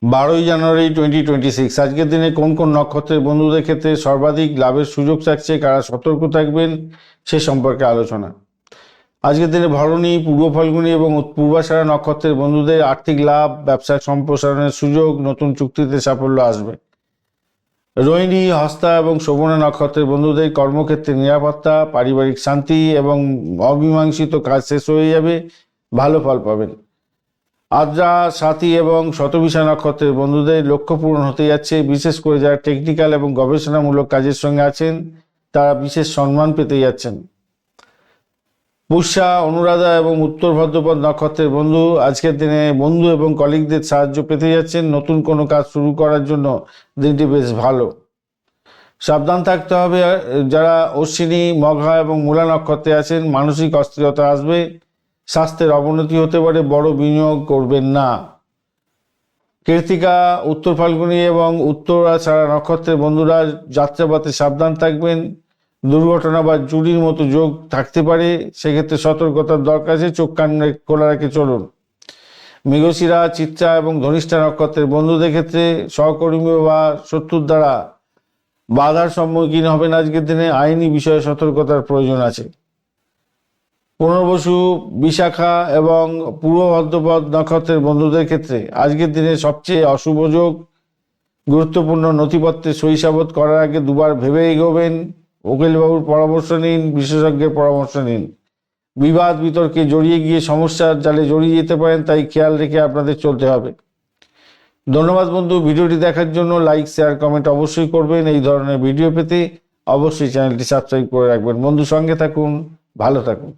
12 জানুয়ারি 2026 আজকের দিনে কোন কোন নক্ষত্রের বন্ধুদের ক্ষেত্রে সর্বাধিক লাভের সুযোগ থাকছে, কারা সতর্ক থাকবেন সে সম্পর্কে আলোচনা। আজকের দিনে ভরণী, পূর্ব ফাল্গুনী এবং পূর্বাষাঢ়া নক্ষত্রের বন্ধুদের আর্থিক লাভ, ব্যবসার সম্প্রসারণের সুযোগ, নতুন চুক্তিতে সাফল্য আসবে। রোহিণী, হস্তা এবং শোভনা নক্ষত্রের বন্ধুদের কর্মক্ষেত্রে নিরাপত্তা, পারিবারিক শান্তি এবং অমীমাংসিত কাজ শেষ হয়ে যাবে, ভালো ফল পাবেন। আদ্রা, স্বাতী এবং শতভিষা নক্ষত্রের বন্ধুদের লক্ষ্য পূরণ হতে যাচ্ছে, বিশেষ করে যারা টেকনিক্যাল এবং গবেষণামূলক কাজের সঙ্গে আছেন তারা বিশেষ সম্মান পেতে যাচ্ছেন। পুষ্যা, অনুরাধা এবং উত্তর ভাদ্রপদ নক্ষত্রের বন্ধু আজকের দিনে বন্ধু এবং কলিগদের সাহায্য পেতে যাচ্ছেন, নতুন কোনো কাজ শুরু করার জন্য দিনটি বেশ ভালো। সাবধান থাকতে হবে যারা অশ্বিনী, মঘা এবং মূলা নক্ষত্রে আছেন, মানসিক অস্থিরতা আসবে, স্বাস্থ্যের অবনতি হতে পারে, বড় বিনিয়োগ করবেন না। কৃত্তিকা, উত্তর ফাল্গুনী এবং উত্তরাষাঢ়া নক্ষত্রের বন্ধুরা যাত্রাপথে সাবধান থাকবেন, দুর্ঘটনা বা চুরির মতো যোগ থাকতে পারে, সেক্ষেত্রে সতর্কতার দরকার আছে, চোখ কান খোলা রেখে চলুন। মৃগশিরা, চিত্রা এবং ধনিষ্ঠা নক্ষত্রের বন্ধুদের ক্ষেত্রে সহকর্মী বা শত্রুর দ্বারা বাধার সম্মুখীন হবেন। আজকের দিনে আইনি বিষয়ে সতর্কতার প্রয়োজন আছে। পুনর্বসু, বিশাখা এবং পূর্ব ভাদ্রপদ নক্ষত্রের বন্ধুদের ক্ষেত্রে আজকের দিনে সবচেয়ে অশুভ যোগ, গুরুত্বপূর্ণ নথিপত্রে সই সাবত করার আগে দুবার ভেবে এগোবেন, উকিলবাবুর পরামর্শ নিন, বিশেষজ্ঞের পরামর্শ নিন। বিবাদ বিতর্কে জড়িয়ে গিয়ে সমস্যার জালে জড়িয়ে যেতে পারেন, তাই খেয়াল রেখে আপনাদের চলতে হবে। ধন্যবাদ বন্ধু, ভিডিওটি দেখার জন্য। লাইক, শেয়ার, কমেন্ট অবশ্যই করবেন। এই ধরনের ভিডিও পেতে অবশ্যই চ্যানেলটি সাবস্ক্রাইব করে রাখবেন। বন্ধু, সঙ্গে থাকুন, ভালো থাকুন।